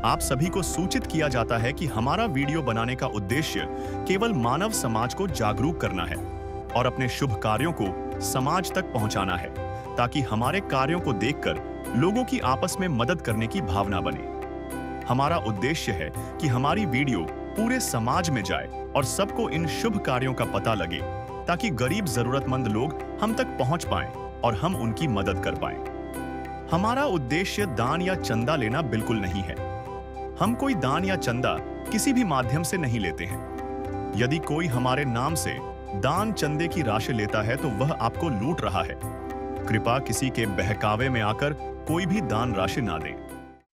आप सभी को सूचित किया जाता है कि हमारा वीडियो बनाने का उद्देश्य केवल मानव समाज को जागरूक करना है और अपने शुभ कार्यों को समाज तक पहुंचाना है, ताकि हमारे कार्यों को देखकर लोगों की आपस में मदद करने की भावना बने। हमारा उद्देश्य है कि हमारी वीडियो पूरे समाज में जाए और सबको इन शुभ कार्यों का पता लगे, ताकि गरीब जरूरतमंद लोग हम तक पहुंच पाएं और हम उनकी मदद कर पाएं। हमारा उद्देश्य दान या चंदा लेना बिल्कुल नहीं है। हम कोई दान या चंदा किसी भी माध्यम से नहीं लेते हैं। यदि कोई हमारे नाम से दान चंदे की राशि लेता है तो वह आपको लूट रहा है। कृपया किसी के बहकावे में आकर कोई भी दान राशि ना दें।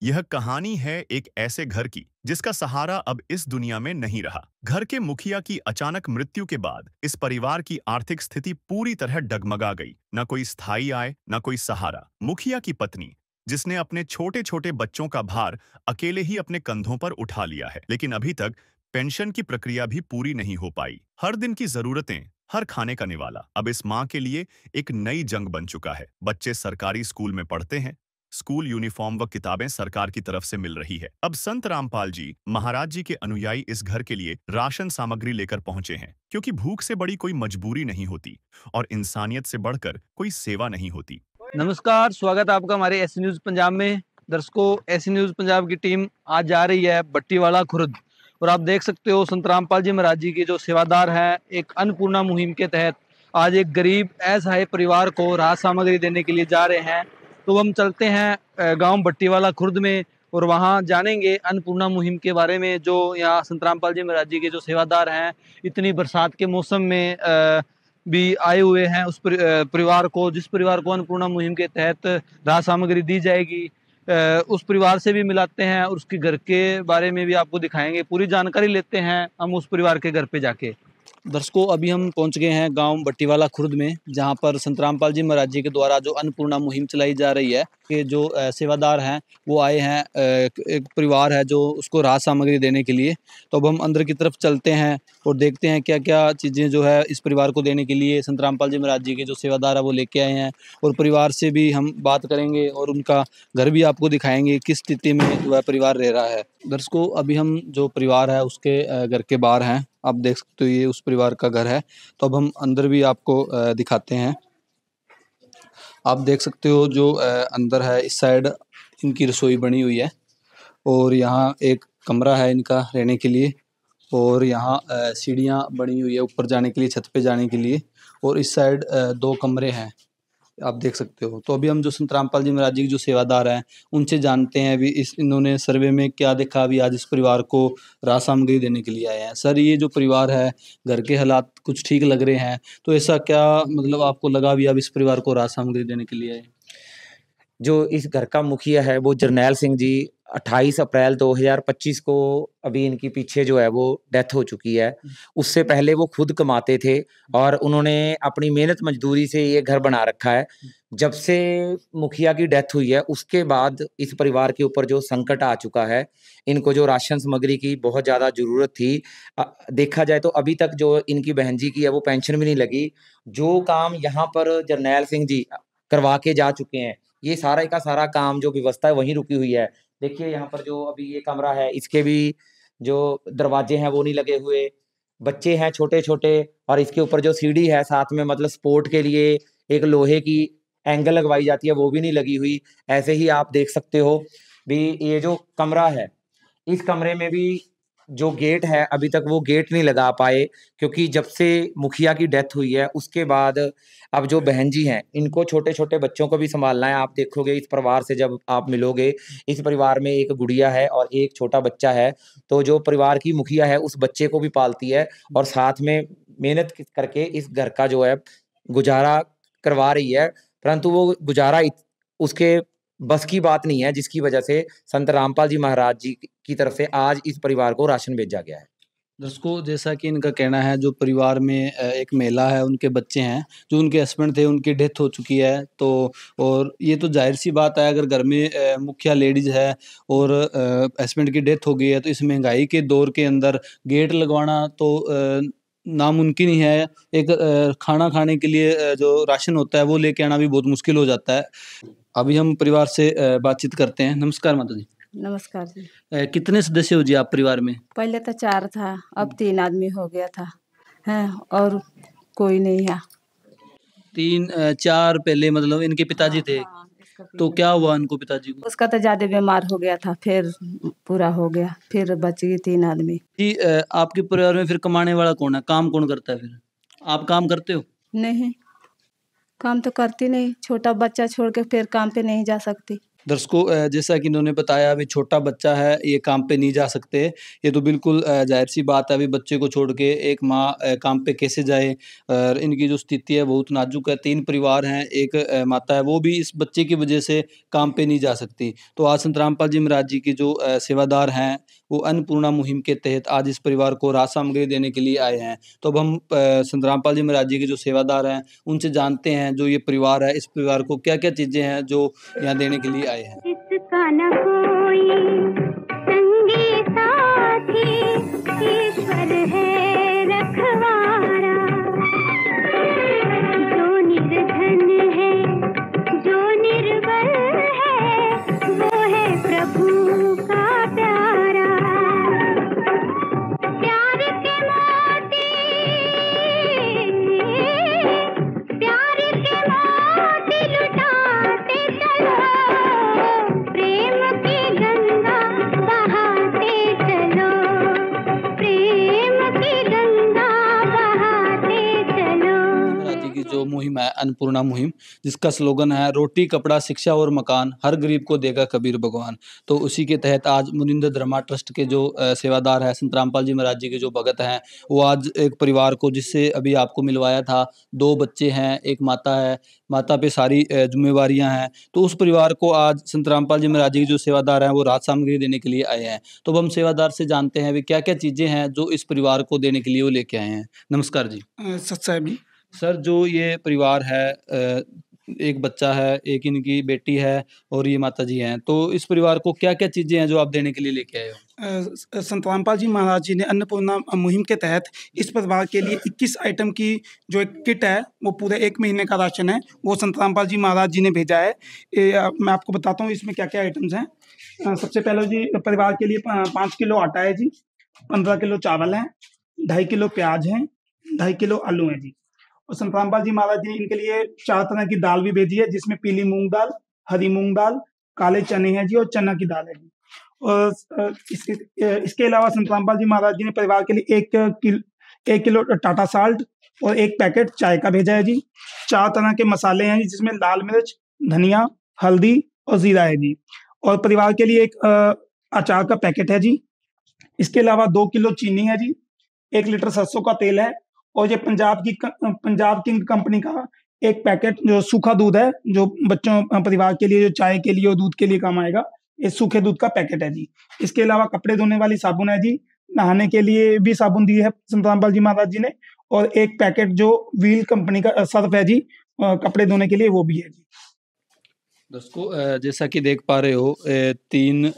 यह कहानी है एक ऐसे घर की जिसका सहारा अब इस दुनिया में नहीं रहा। घर के मुखिया की अचानक मृत्यु के बाद इस परिवार की आर्थिक स्थिति पूरी तरह डगमगा गई। न कोई स्थायी आय, न कोई सहारा। मुखिया की पत्नी, जिसने अपने छोटे छोटे बच्चों का भार अकेले ही अपने कंधों पर उठा लिया है, लेकिन अभी तक पेंशन की प्रक्रिया भी पूरी नहीं हो पाई। हर दिन की जरूरतें, हर खाने का निवाला अब इस माँ के लिए एक नई जंग बन चुका है। बच्चे सरकारी स्कूल में पढ़ते हैं, स्कूल यूनिफॉर्म व किताबें सरकार की तरफ से मिल रही है। अब संत रामपाल जी महाराज जी के अनुयायी इस घर के लिए राशन सामग्री लेकर पहुंचे हैं, क्योंकि भूख से बड़ी कोई मजबूरी नहीं होती और इंसानियत से बढ़कर कोई सेवा नहीं होती। नमस्कार, स्वागत है आपका हमारे एस न्यूज पंजाब में। दर्शकों, एस न्यूज पंजाब की टीम आज जा रही है बट्टीवाला खुर्द, और आप देख सकते हो संत रामपाल जी महाराज जी के जो सेवादार हैं, एक अन्नपूर्णा मुहिम के तहत आज एक गरीब असहाय परिवार को राहत सामग्री देने के लिए जा रहे हैं। तो हम चलते हैं गांव बट्टीवाला खुर्द में और वहां जानेंगे अन्नपूर्णा मुहिम के बारे में। जो यहाँ संत रामपाल जी महाराज जी के जो सेवादार हैं, इतनी बरसात के मौसम में भी आए हुए हैं उस परिवार को, जिस परिवार को अन्नपूर्णा मुहिम के तहत राहत सामग्री दी जाएगी, उस परिवार से भी मिलाते हैं और उसके घर के बारे में भी आपको दिखाएंगे। पूरी जानकारी लेते हैं हम उस परिवार के घर पे जाके। दर्शकों, अभी हम पहुंच गए हैं गांव बट्टीवाला खुर्द में, जहां पर संत रामपाल जी महाराज जी के द्वारा जो अन्नपूर्णा मुहिम चलाई जा रही है कि जो सेवादार हैं वो आए हैं, एक परिवार है जो उसको राहत सामग्री देने के लिए। तो अब हम अंदर की तरफ चलते हैं और देखते हैं क्या क्या चीज़ें जो है इस परिवार को देने के लिए संत रामपाल जी महाराज जी के जो सेवादार है वो लेके आए हैं, और परिवार से भी हम बात करेंगे और उनका घर भी आपको दिखाएंगे किस स्थिति में वह परिवार रह रहा है। दर्शकों, अभी हम जो परिवार है उसके घर के बाहर हैं, आप देख सकते हो ये उस परिवार का घर है। तो अब हम अंदर भी आपको दिखाते हैं। आप देख सकते हो जो अंदर है, इस साइड इनकी रसोई बनी हुई है और यहाँ एक कमरा है इनका रहने के लिए, और यहाँ सीढ़ियाँ बनी हुई है ऊपर जाने के लिए, छत पे जाने के लिए, और इस साइड 2 कमरे हैं, आप देख सकते हो। तो अभी हम जो संत रामपाल जी महाराज जी के जो सेवादार हैं उनसे जानते हैं अभी इन्होंने सर्वे में क्या देखा, अभी आज इस परिवार को राहत सामग्री देने के लिए आए हैं। सर, ये जो परिवार है, घर के हालात कुछ ठीक लग रहे हैं, तो ऐसा क्या मतलब आपको लगा अभी आप इस परिवार को राहत सामग्री देने के लिए आए? जो इस घर का मुखिया है वो जरनैल सिंह जी 28 अप्रैल 2025 को अभी इनकी पीछे जो है वो डेथ हो चुकी है। उससे पहले वो खुद कमाते थे और उन्होंने अपनी मेहनत मजदूरी से ये घर बना रखा है। जब से मुखिया की डेथ हुई है उसके बाद इस परिवार के ऊपर जो संकट आ चुका है, इनको जो राशन सामग्री की बहुत ज़्यादा ज़रूरत थी। देखा जाए तो अभी तक जो इनकी बहन जी की है वो पेंशन भी नहीं लगी। जो काम यहाँ पर जरनैल सिंह जी करवा के जा चुके हैं, ये सारा का सारा काम जो व्यवस्था है वहीं रुकी हुई है। देखिए यहाँ पर जो अभी ये कमरा है, इसके भी जो दरवाजे हैं वो नहीं लगे हुए। बच्चे हैं छोटे-छोटे और इसके ऊपर जो सीढ़ी है साथ में मतलब सपोर्ट के लिए एक लोहे की एंगल लगवाई जाती है, वो भी नहीं लगी हुई। ऐसे ही आप देख सकते हो भी ये जो कमरा है, इस कमरे में भी जो गेट है अभी तक वो गेट नहीं लगा पाए, क्योंकि जब से मुखिया की डेथ हुई है उसके बाद अब जो बहन जी हैं इनको छोटे-छोटे बच्चों को भी सँभालना है। आप देखोगे इस परिवार से जब आप मिलोगे, इस परिवार में एक गुड़िया है और एक छोटा बच्चा है। तो जो परिवार की मुखिया है उस बच्चे को भी पालती है और साथ में मेहनत करके इस घर का जो है गुज़ारा करवा रही है। परंतु वो गुज़ारा उसके बस की बात नहीं है, जिसकी वजह से संत रामपाल जी महाराज जी की तरफ से आज इस परिवार को राशन भेजा गया है। दर्शकों, जैसा कि इनका कहना है, जो परिवार में एक महिला है, उनके बच्चे हैं, जो उनके हस्बैंड थे उनकी डेथ हो चुकी है। तो और ये तो जाहिर सी बात है, अगर घर में मुखिया लेडीज है और हस्बैंड की डेथ हो गई है, तो इस महंगाई के दौर के अंदर गेट लगवाना तो नामुमकिन ही है। एक खाना खाने के लिए जो राशन होता है वो लेके आना भी बहुत मुश्किल हो जाता है। अभी हम परिवार से बातचीत करते हैं। नमस्कार माता जी। नमस्कार जी। कितने सदस्य हो जी आप परिवार में? पहले तो 4 था, अब 3 आदमी हो गया था, हैं और कोई नहीं है। 4 पहले मतलब इनके पिताजी थे, हाँ, इसका तो पिता क्या हुआ उनको पिताजी को? उसका तो ज़्यादा बीमार हो गया था, फिर पूरा हो गया, फिर बच गए 3 आदमी। जी आपके परिवार में फिर कमाने वाला कौन है? काम कौन करता है फिर? आप काम करते हो? नहीं, काम तो करती नहीं, छोटा बच्चा छोड़ के फिर काम पे नहीं जा सकती। दर्शकों जैसा कि इन्होंने बताया अभी छोटा बच्चा है, ये काम पे नहीं जा सकते। ये तो बिल्कुल ज़ाहिर-सी बात है, अभी बच्चे को छोड़ के एक माँ काम पे कैसे जाए? और इनकी जो स्थिति है बहुत नाज़ुक है, 3 परिवार हैं, एक माता है वो भी इस बच्चे की वजह से काम पे नहीं जा सकती। तो आज संत रामपाल जी महाराज जी के जो सेवादार हैं, वो अन्नपूर्णा मुहिम के तहत आज इस परिवार को राशन सामग्री देने के लिए आए हैं। तो अब हम संत रामपाल जी महाराज जी के जो सेवादार हैं, उनसे जानते हैं जो ये परिवार है, इस परिवार को क्या-क्या चीज़ें हैं जो यहाँ देने के लिए आए हैं। इसका न कोई संगी साथी, ईश्वर है रखवारा। जो निर्धन है, जो निर्बल है, वो है प्रभु का प्यारा। प्यार के मोती, प्यार के मोती लुटाते चलो, प्रेम की गंगा बहाते चलो, प्रेम की गंगा बहाते चलो। महाराज जी की जो मुहिम है अन्नपूर्णा मुहिम, जिसका स्लोगन है रोटी कपड़ा शिक्षा और मकान, हर गरीब को देगा कबीर भगवान। तो उसी के तहत आज मुनिंद्र धर्मा ट्रस्ट के जो सेवादार है संत रामपाल जी महाराज जी के जो भगत हैं, वो आज एक परिवार को जिससे अभी आपको मिलवाया था, 2 बच्चे हैं, एक माता है, माता पे सारी जिम्मेवारियां हैं। तो उस परिवार को आज संत रामपाल जी महाराज जी के जो सेवादार हैं वो राहत सामग्री देने के लिए आए हैं। तो अब हम सेवादार से जानते हैं वे क्या क्या चीज़ें हैं जो इस परिवार को देने के लिए वो लेके आए हैं। नमस्कार जी। सच साहब जी। सर जो ये परिवार है एक बच्चा है, एक इनकी बेटी है और ये माताजी हैं। तो इस परिवार को क्या-क्या चीज़ें हैं जो आप देने के लिए लेके आए हो? संत रामपाल जी महाराज जी ने अन्नपूर्णा मुहिम के तहत इस परिवार के लिए 21 आइटम की जो एक किट है, वो पूरे 1 महीने का राशन है, वो संत रामपाल जी महाराज जी ने भेजा है। मैं आपको बताता हूँ इसमें क्या-क्या आइटम्स हैं। सबसे पहले जी परिवार के लिए 5 किलो आटा है जी, 15 किलो चावल है, 2.5 किलो प्याज है, 2.5 किलो आलू है जी। और संत रामपाल जी महाराज जी ने इनके लिए 4 तरह की दाल भी भेजी है, जिसमें पीली मूंग दाल, हरी मूंग दाल, काले चने हैं जी और चना की दाल है जी। और इसके अलावा संत रामपाल जी महाराज जी ने परिवार के लिए 1 किलो टाटा साल्ट और 1 पैकेट चाय का भेजा है जी। 4 तरह के मसाले हैं जी, जिसमें लाल मिर्च, धनिया, हल्दी और जीरा है जी। और परिवार के लिए एक अचार का पैकेट है जी। इसके अलावा 2 किलो चीनी है जी, 1 लीटर सरसों का तेल है और ये पंजाब किंग कंपनी का एक पैकेट जो सूखा दूध है, जो बच्चों परिवार के लिए जो चाय के लिए और दूध के लिए काम आएगा, ये सूखे दूध का पैकेट है जी। इसके अलावा कपड़े धोने वाली साबुन है जी, नहाने के लिए भी साबुन दी है संत रामपाल जी महाराज जी ने, और एक पैकेट जो व्हील कंपनी का सर्फ है जी कपड़े धोने के लिए, वो भी है जी। दोस्तों जैसा कि देख पा रहे हो 3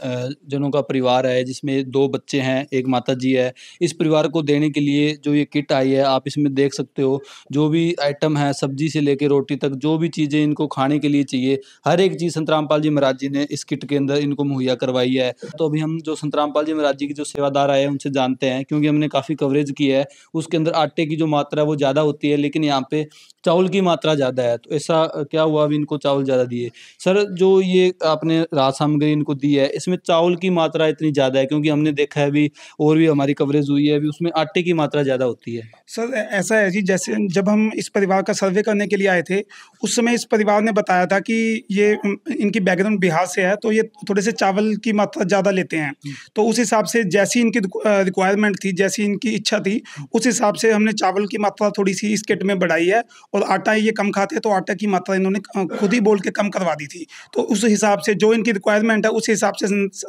जनों का परिवार है, जिसमें 2 बच्चे हैं, एक माताजी है। इस परिवार को देने के लिए जो ये किट आई है, आप इसमें देख सकते हो जो भी आइटम है, सब्जी से लेके रोटी तक, जो भी चीज़ें इनको खाने के लिए चाहिए, हर एक चीज़ संत रामपाल जी महाराज जी ने इस किट के अंदर इनको मुहैया करवाई है। तो अभी हम जो संत रामपाल जी महाराज जी के जो सेवादार आए हैं उनसे जानते हैं, क्योंकि हमने काफ़ी कवरेज की है। उसके अंदर आटे की जो मात्रा है वो ज़्यादा होती है, लेकिन यहाँ पे चावल की मात्रा ज़्यादा है। तो ऐसा क्या हुआ अभी इनको चावल ज़्यादा दिए? सर जो ये आपने राहत सामग्री इनको दी है, इसमें चावल की मात्रा इतनी ज़्यादा है, क्योंकि हमने देखा है अभी और भी हमारी कवरेज हुई है, अभी उसमें आटे की मात्रा ज़्यादा होती है। सर ऐसा है जी, जैसे जब हम इस परिवार का सर्वे करने के लिए आए थे, उस समय इस परिवार ने बताया था कि ये इनकी बैकग्राउंड बिहार से है, तो ये थोड़े से चावल की मात्रा ज़्यादा लेते हैं। तो उस हिसाब से जैसी इनकी रिक्वायरमेंट थी, जैसी इनकी इच्छा थी, उस हिसाब से हमने चावल की मात्रा थोड़ी सी इस किट में बढ़ाई है। और आटा ये कम खाते हैं, तो आटा की मात्रा इन्होंने खुद ही बोल के कम करवा दी थी। तो उस हिसाब से जो इनकी रिक्वायरमेंट है, उस हिसाब से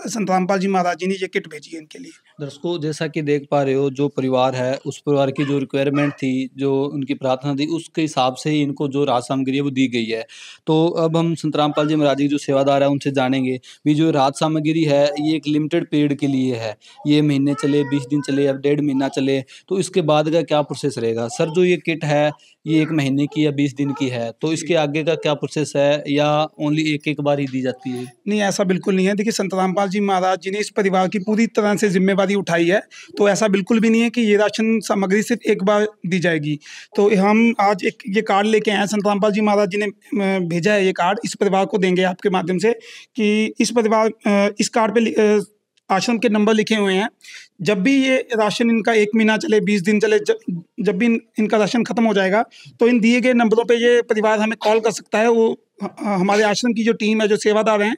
संत रामपाल जी महाराज जी ने ये किट भेजी है इनके लिए। दर्शकों जैसा कि देख पा रहे हो, जो परिवार है उस परिवार की जो रिक्वायरमेंट थी, जो उनकी प्रार्थना थी, उसके हिसाब से ही इनको जो राहत सामग्री है वो दी गई है। तो अब हम संत रामपाल जी महाराज जी जो सेवादार है उनसे जानेंगे भी जो राहत सामग्री है ये एक लिमिटेड पीरियड के लिए है, ये महीने चले, 20 दिन चले या 1.5 महीना चले, तो इसके बाद का क्या प्रोसेस रहेगा? सर जो ये किट है ये 1 महीने की या 20 दिन की है, तो इसके आगे का क्या प्रोसेस है, या ओनली एक एक बार ही दी जाती है? नहीं, ऐसा बिल्कुल नहीं है। देखिए, संत रामपाल जी महाराज जी ने इस परिवार की पूरी तरह से ज़िम्मेवारी उठाई है, तो ऐसा बिल्कुल भी नहीं है कि ये राशन सामग्री सिर्फ़ एक बार दी जाएगी। तो हम आज एक ये कार्ड लेके आए हैं, संत रामपाल जी महाराज जी ने भेजा है ये कार्ड, इस परिवार को देंगे आपके माध्यम से कि इस कार्ड पे आश्रम के नंबर लिखे हुए हैं। जब भी ये राशन इनका 1 महीना चले, 20 दिन चले, जब भी इनका राशन खत्म हो जाएगा, तो इन दिए गए नंबरों पे ये परिवार हमें कॉल कर सकता है। वो हमारे आश्रम की जो टीम है, जो सेवादार हैं,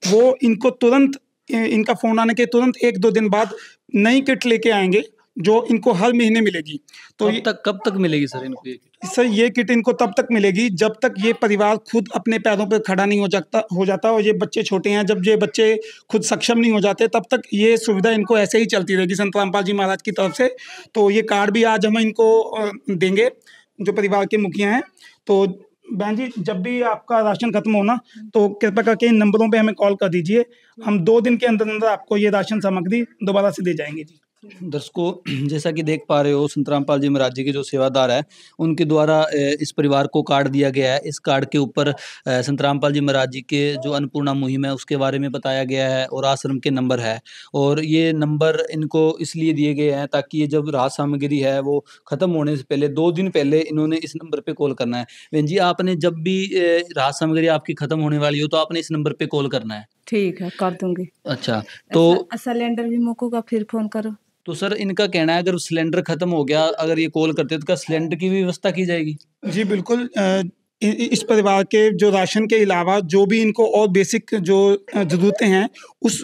वो इनको तुरंत, इनका फ़ोन आने के तुरंत 1-2 दिन बाद नई किट लेके आएँगे, जो इनको हर महीने मिलेगी। तो कब तक मिलेगी सर इनको ये किट? सर, ये किट इनको तब तक मिलेगी जब तक ये परिवार खुद अपने पैरों पे खड़ा नहीं हो जाता, और ये बच्चे छोटे हैं, जब ये बच्चे खुद सक्षम नहीं हो जाते, तब तक ये सुविधा इनको ऐसे ही चलती रहेगी संत रामपाल जी महाराज की तरफ से। तो ये कार्ड भी आज हम इनको देंगे, जो परिवार के मुखिया हैं। तो बहन जी, जब भी आपका राशन खत्म हो ना, तो कृपया करके इन नंबरों पे हमें कॉल कर दीजिए। हम 2 दिन के अंदर अंदर आपको ये राशन सामग्री दोबारा से दे जाएंगे जी। दर्शकों, जैसा कि देख पा रहे हो, संत रामपाल जी महाराज जी के जो सेवादार है, उनके द्वारा इस परिवार को कार्ड दिया गया है। इस कार्ड के ऊपर संत रामपाल जी महाराज जी के जो अन्नपूर्णा मुहिम है उसके बारे में बताया गया है, और आश्रम के नंबर है। और ये नंबर इनको इसलिए दिए गए हैं ताकि ये जब राहत सामग्री है वो ख़त्म होने से पहले 2 दिन पहले इन्होंने इस नंबर पे कॉल करना है। बहन जी, आपने जब भी राहत सामग्री आपकी ख़त्म होने वाली हो तो आपने इस नंबर पे कॉल करना है? ठीक है, कर दूंगी। अच्छा, तो सिलेंडर भी मुकूगा, फिर फोन करो। तो सर, इनका कहना है अगर सिलेंडर खत्म हो गया, अगर ये कॉल करते हैं, तो क्या सिलेंडर की भी व्यवस्था की जाएगी? जी बिल्कुल। इस परिवार के जो राशन के अलावा जो भी इनको और बेसिक जो ज़रूरतें हैं,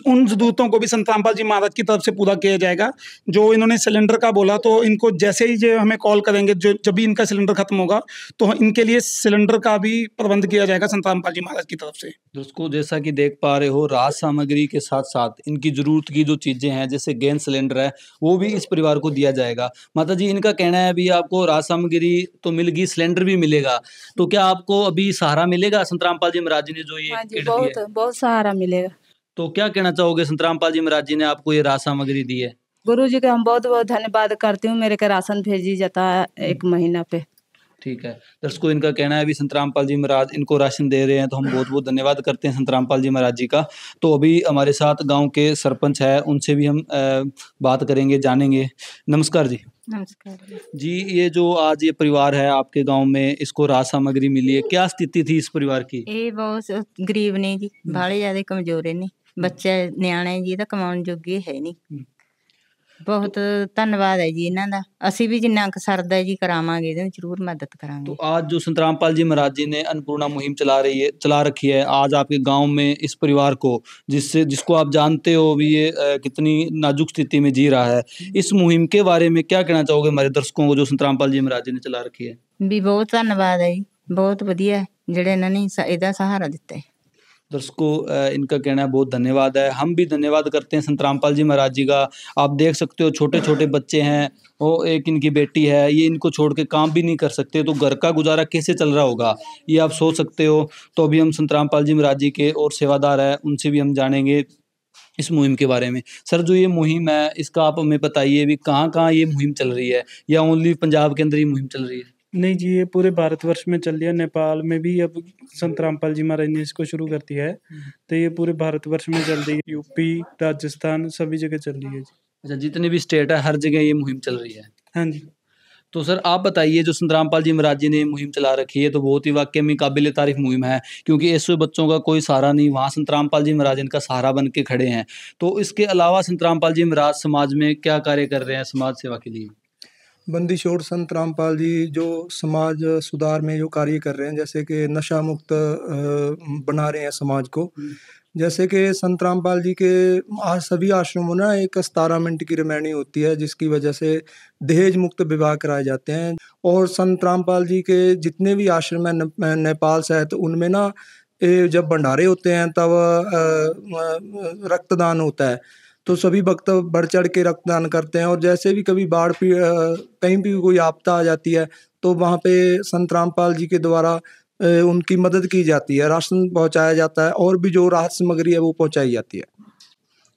उन ज़रूरतों को भी संत रामपाल जी महाराज की तरफ से पूरा किया जाएगा। जो इन्होंने सिलेंडर का बोला, तो इनको जैसे ही जो हमें कॉल करेंगे, जब भी इनका सिलेंडर खत्म होगा, तो इनके लिए सिलेंडर का भी प्रबंध किया जाएगा संत रामपाल जी महाराज की तरफ से। दोस्तों, जैसा कि देख पा रहे हो, राहत सामग्री के साथ साथ इनकी ज़रूरत की जो चीज़ें हैं, जैसे गैस सिलेंडर है, वो भी इस परिवार को दिया जाएगा। माता जी, इनका कहना है अभी आपको राहत सामग्री तो मिल गई, सिलेंडर भी मिलेगा, तो क्या आपको अभी सहारा मिलेगा? संत रामपाल जी महाराज जी ने जो ये हाँ जी, किट दी है, बहुत सहारा मिलेगा। तो क्या कहना चाहोगे? संत रामपाल जी महाराज जी ने आपको ये राहत सामग्री दी है। गुरु जी का हम बहुत बहुत धन्यवाद करती हूँ। मेरे का राशन भेजी जाता है 1 महीना पे। ठीक है दर्शकों, इनका कहना है अभी संत रामपाल जी महाराज इनको राशन दे रहे हैं, तो हम बहुत बहुत धन्यवाद करते हैं संत रामपाल जी महाराज जी का। तो अभी हमारे साथ गांव के सरपंच है, उनसे भी हम बात करेंगे, जानेंगे। नमस्कार जी। नमस्कार जी, ये जो आज ये परिवार है आपके गांव में, इसको राहत सामग्री मिली है, क्या स्थिति थी इस परिवार की? ਇਹ ਬਹੁਤ ਗਰੀਬ ਨੇ ਜੀ, ਬਾਹਲੇ ਜ਼ਿਆਦਾ ਕਮਜ਼ੋਰ ਨੇ, ਬੱਚੇ ਨਿਆਣੇ ਜੀ ਤਾਂ ਕਮਾਉਣ ਜੋਗੇ ਹੈ ਨਹੀਂ। ਬਹੁਤ ਧੰਨਵਾਦ ਹੈ ਜੀ ਇਹਨਾਂ ਦਾ। ਅਸੀਂ ਵੀ ਜਿੰਨਾ ਕੁ ਸਰਦਾ ਹੈ ਜੀ ਕਰਾਵਾਂਗੇ, ਇਹਦੇ ਵਿੱਚ ਜ਼ਰੂਰ मदद तो करांगे। आज जो संत रामपाल जी महाराज जी ने अन्नपूर्णा मुहिम चला रखी है, आज आपके गांव में इस परिवार को, जिसको आप जानते हो भी ये कितनी नाजुक स्थिति में जी रहा है, इस मुहिम के बारे में क्या कहना चाहोगे हमारे दर्शकों को, जो संत रामपाल जी महाराज जी ने चला रखी है? ਵੀ ਬਹੁਤ ਧੰਨਵਾਦ ਹੈ ਜੀ, ਬਹੁਤ ਵਧੀਆ ਹੈ ਜਿਹੜੇ ਇਹਨਾਂ ਨੇ ਇਹਦਾ सहारा ਦਿੱਤਾ है। दर्शकों, इनका कहना है बहुत धन्यवाद है। हम भी धन्यवाद करते हैं संत रामपाल जी महाराज जी का। आप देख सकते हो छोटे छोटे बच्चे हैं, वो एक इनकी बेटी है, ये इनको छोड़ के काम भी नहीं कर सकते, तो घर का गुजारा कैसे चल रहा होगा ये आप सोच सकते हो। तो अभी हम संत रामपाल जी महाराज जी के और सेवादार है, उनसे भी हम जानेंगे इस मुहिम के बारे में। सर, जो ये मुहिम है, इसका आप हमें बताइए भी कहाँ कहाँ ये मुहिम चल रही है, या ओनली पंजाब के अंदर ही मुहिम चल रही है? नहीं जी, ये पूरे भारतवर्ष में चल रही है। नेपाल में भी अब संत रामपाल जी महाराज ने इसको शुरू कर दिया है, तो ये पूरे भारतवर्ष में चल रही है। यूपी, राजस्थान, सभी जगह चल रही है जी। अच्छा, जितने भी स्टेट है हर जगह ये मुहिम चल रही है? हाँ जी। तो सर, आप बताइए, जो संत रामपाल जी महाराज जी ने ये मुहिम चला रखी है, तो बहुत ही वाकई में काबिल तारीफ मुहिम है, क्योंकि ऐसे बच्चों का कोई सहारा नहीं, वहाँ संत रामपाल जी महाराज इनका सहारा बन के खड़े हैं। तो इसके अलावा संत रामपाल जी महाराज समाज में क्या कार्य कर रहे हैं समाज सेवा के लिए? बंदी छोड़ संत रामपाल जी जो समाज सुधार में जो कार्य कर रहे हैं, जैसे कि नशा मुक्त बना रहे हैं समाज को। जैसे कि संत रामपाल जी के आज सभी आश्रमों में एक 17 मिनट की रिमाइंड होती है, जिसकी वजह से दहेज मुक्त विवाह कराए जाते हैं। और संत रामपाल जी के जितने भी आश्रम हैं नेपाल सहित, उनमें ना जब भंडारे होते हैं तब रक्तदान होता है, तो सभी भक्त बढ़ चढ़ के रक्तदान करते हैं। और जैसे भी कभी कहीं भी कोई आपदा आ जाती है, तो वहाँ पे संत रामपाल जी के द्वारा उनकी मदद की जाती है, राशन पहुँचाया जाता है, और भी जो राहत सामग्री है वो पहुँचाई जाती है।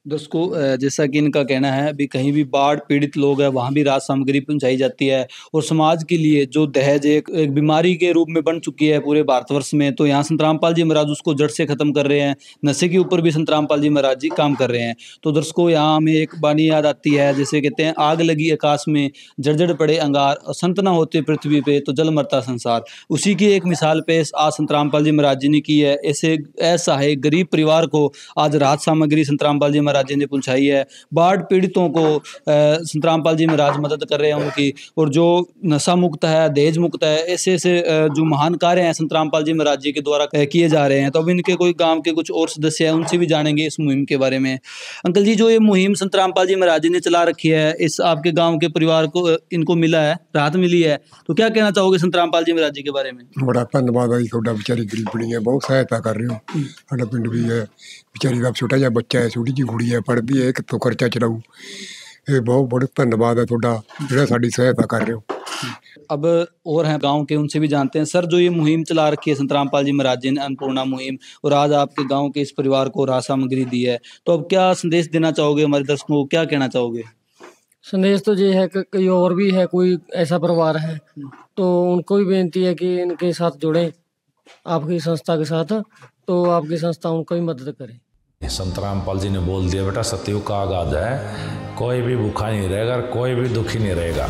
दोस्तों जैसा कि इनका कहना है अभी कहीं भी बाढ़ पीड़ित लोग हैं वहाँ भी राहत सामग्री पहुंचाई जाती है और समाज के लिए जो दहेज एक बीमारी के रूप में बन चुकी है पूरे भारतवर्ष में, तो यहाँ संत रामपाल जी महाराज उसको जड़ से खत्म कर रहे हैं। नशे के ऊपर भी संत रामपाल जी महाराज जी काम कर रहे हैं। तो दर्शकों यहाँ हमें एक बानी याद आती है, जैसे कहते हैं आग लगी आकाश में जर्जर पड़े अंगार, संत ना होते पृथ्वी पे तो जल मरता संसार। उसी की एक मिसाल पेश आज संत रामपाल जी महाराज जी ने की है। ऐसे असहाय गरीब परिवार को आज राहत सामग्री संत रामपाल जी महाराज जी ने पहुंचाई है। बाढ़ पीड़ितों को संत रामपाल जी महाराज मदद कर रहे हैं उनकी, और जो नशा मुक्त है, दहेज मुक्त है, ऐसे ऐसे जो महान कार्य हैं संत रामपाल जी महाराज जी के द्वारा किए जा रहे हैं। तो अब इनके कोई गांव के कुछ और सदस्य हैं, उनसे भी जानेंगे इस मुहिम के बारे में। अंकल जी, जो ये मुहिम संत रामपाल जी महाराज जी ने चला रखी है, इस आपके गाँव के परिवार को इनको मिला है, राहत मिली है, तो क्या कहना चाहोगे संत रामपाल जी महाराज जी के बारे में? बड़ा धन्यवाद है थोड़ा, बेचारी गरीब पड़ी है, बहुत सहायता कर रहे हो। साडा पिंड भी है, बेचारी का छोटा जिहा बच्चा है, छोटी जी कुड़ी है, पढ़ती है, कितों खर्चा चलाऊ। ये बहुत बड़ा धन्यवाद है थोड़ा, जो साड़ी सहायता कर रहे हो। अब और हैं गांव के, उनसे भी जानते हैं। सर, जो ये मुहिम चला रखी है संत रामपाल जी महाराज जी ने, अन्नपूर्णा मुहिम, और आज आपके गांव के इस परिवार को राहत सामग्री दी है, तो अब क्या संदेश देना चाहोगे हमारे दर्शकों को, क्या कहना चाहोगे? संदेश तो ये है कि कोई और भी है, कोई ऐसा परिवार है तो उनको भी बेनती है कि इनके साथ जुड़ें, आपकी संस्था के साथ, तो आपकी संस्था उनको भी मदद करे। संत रामपाल जी ने बोल दिया, बेटा सतयुग का आगाज है, कोई भी भूखा नहीं रहेगा, कोई भी दुखी नहीं रहेगा।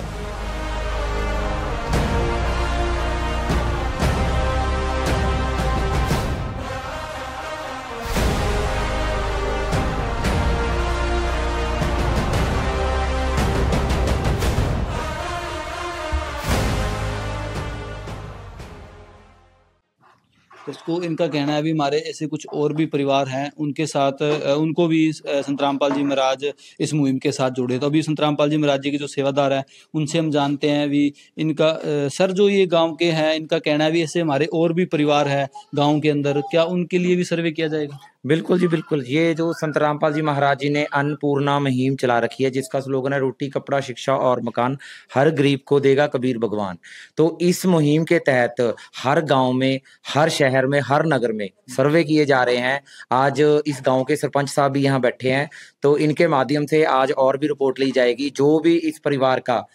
उसको इनका कहना है अभी हमारे ऐसे कुछ और भी परिवार हैं, उनके साथ उनको भी संत रामपाल जी महाराज इस मुहिम के साथ जोड़े। तो अभी संत रामपाल जी महाराज जी के जो सेवादार हैं उनसे हम जानते हैं अभी इनका। सर, जो ये गांव के हैं, इनका कहना है भी ऐसे हमारे और भी परिवार है गांव के अंदर, क्या उनके लिए भी सर्वे किया जाएगा? बिल्कुल जी, बिल्कुल। ये जो संत रामपाल जी महाराज जी ने अन्नपूर्णा मुहिम चला रखी है, जिसका स्लोगन है रोटी कपड़ा शिक्षा और मकान, हर गरीब को देगा कबीर भगवान। तो इस मुहिम के तहत हर गांव में, हर शहर में, हर नगर में सर्वे किए जा रहे हैं। आज इस गांव के सरपंच साहब भी यहाँ बैठे हैं, तो इनके माध्यम से आज और भी रिपोर्ट ली जाएगी। जो भी इस परिवार का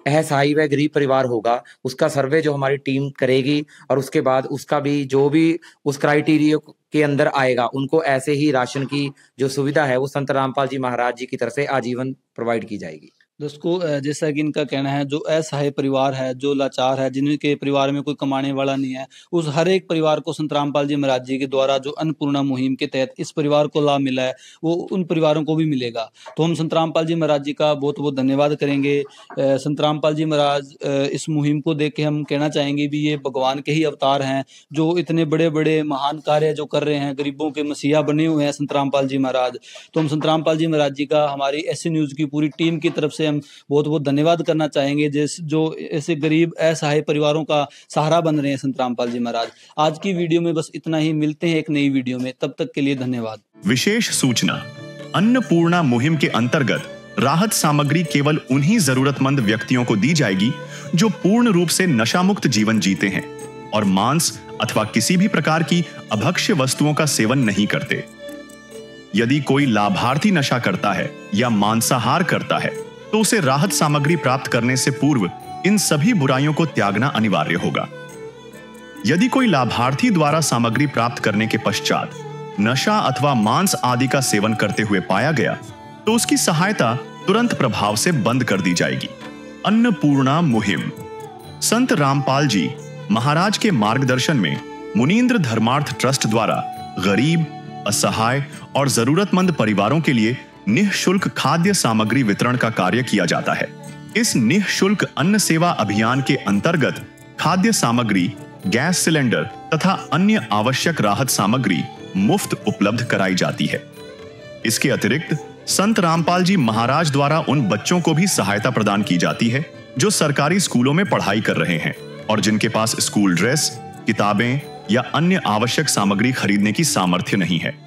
असहाय व गरीब परिवार होगा, उसका सर्वे जो हमारी टीम करेगी, और उसके बाद उसका भी जो भी उस क्राइटेरिया के अंदर आएगा, उनको ऐसे ही राशन की जो सुविधा है वो संत रामपाल जी महाराज जी की तरफ से आजीवन प्रोवाइड की जाएगी। दोस्तों, जैसा कि इनका कहना है, जो असहाय परिवार है, जो लाचार है, जिनके परिवार में कोई कमाने वाला नहीं है, उस हर एक परिवार को संत रामपाल जी महाराज जी के द्वारा जो अन्नपूर्णा मुहिम के तहत इस परिवार को लाभ मिला है, वो उन परिवारों को भी मिलेगा। तो हम संत रामपाल जी महाराज जी का बहुत बहुत धन्यवाद करेंगे। संत रामपाल जी महाराज इस मुहिम को देख के हम कहना चाहेंगे भी ये भगवान के ही अवतार हैं, जो इतने बड़े बड़े महान कार्य जो कर रहे हैं, गरीबों के मसीहा बने हुए हैं संत रामपाल जी महाराज। तो हम संत रामपाल जी महाराज जी का हमारी SC न्यूज़ की पूरी टीम की तरफ से हम बहुत बहुत धन्यवाद करना चाहेंगे, जो ऐसे गरीब असहाय परिवारों का सहारा बन रहे हैं संत रामपाल जी महाराज। आज की वीडियो में बस इतना ही, मिलते हैं एक नई वीडियो में, तब तक के लिए धन्यवाद। विशेष सूचना, अन्नपूर्णा मुहिम के अंतर्गत राहत सामग्री केवल उन्हीं जरूरतमंद व्यक्तियों को दी जाएगी जो पूर्ण रूप से नशा मुक्त जीवन जीते हैं और मांस अथवा किसी भी प्रकार की अभक्ष्य वस्तुओं का सेवन नहीं करते। यदि कोई लाभार्थी नशा करता है या मांसाहार करता है तो उसे राहत सामग्री प्राप्त करने से पूर्व इन सभी बुराइयों को त्यागना अनिवार्य होगा। यदि कोई लाभार्थी द्वारा सामग्री प्राप्त करने के पश्चात नशा अथवा मांस आदि का सेवन करते हुए पाया गया तो उसकी सहायता तुरंत प्रभाव से बंद कर दी जाएगी। अन्नपूर्णा मुहिम संत रामपाल जी महाराज के मार्गदर्शन में मुनींद्र धर्मार्थ ट्रस्ट द्वारा गरीब, असहाय और जरूरतमंद परिवारों के लिए निःशुल्क खाद्य सामग्री वितरण का कार्य किया जाता है। इस निःशुल्क अन्न सेवा अभियान के अंतर्गत खाद्य सामग्री, गैस सिलेंडर तथा अन्य आवश्यक राहत सामग्री मुफ्त उपलब्ध कराई जाती है। इसके अतिरिक्त संत रामपाल जी महाराज द्वारा उन बच्चों को भी सहायता प्रदान की जाती है जो सरकारी स्कूलों में पढ़ाई कर रहे हैं और जिनके पास स्कूल ड्रेस, किताबें या अन्य आवश्यक सामग्री खरीदने की सामर्थ्य नहीं है।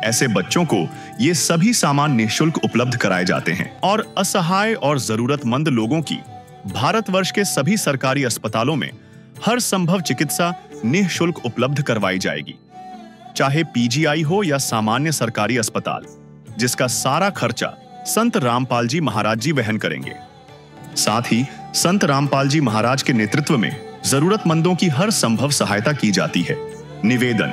ऐसे बच्चों को ये सभी सामान निःशुल्क उपलब्ध कराए जाते हैं और असहाय और जरूरतमंद लोगों की भारतवर्ष के सभी सरकारी अस्पतालों में हर संभव चिकित्सा निःशुल्क उपलब्ध करवाई जाएगी, चाहे PGI हो या सामान्य सरकारी अस्पताल। जिसका सारा खर्चा संत रामपाल जी महाराज जी वहन करेंगे। साथ ही संत रामपाल जी महाराज के नेतृत्व में जरूरतमंदों की हर संभव सहायता की जाती है। निवेदन,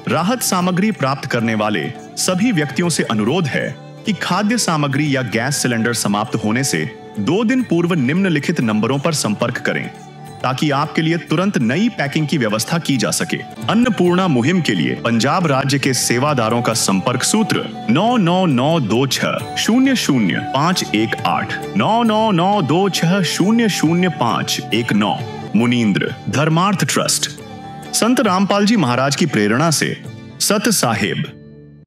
राहत सामग्री प्राप्त करने वाले सभी व्यक्तियों से अनुरोध है कि खाद्य सामग्री या गैस सिलेंडर समाप्त होने से 2 दिन पूर्व निम्नलिखित नंबरों पर संपर्क करें ताकि आपके लिए तुरंत नई पैकिंग की व्यवस्था की जा सके। अन्नपूर्णा मुहिम के लिए पंजाब राज्य के सेवादारों का संपर्क सूत्र 9992600518 9992600519। मुनींद्र धर्मार्थ ट्रस्ट। संत रामपाल जी महाराज की प्रेरणा से सत साहेब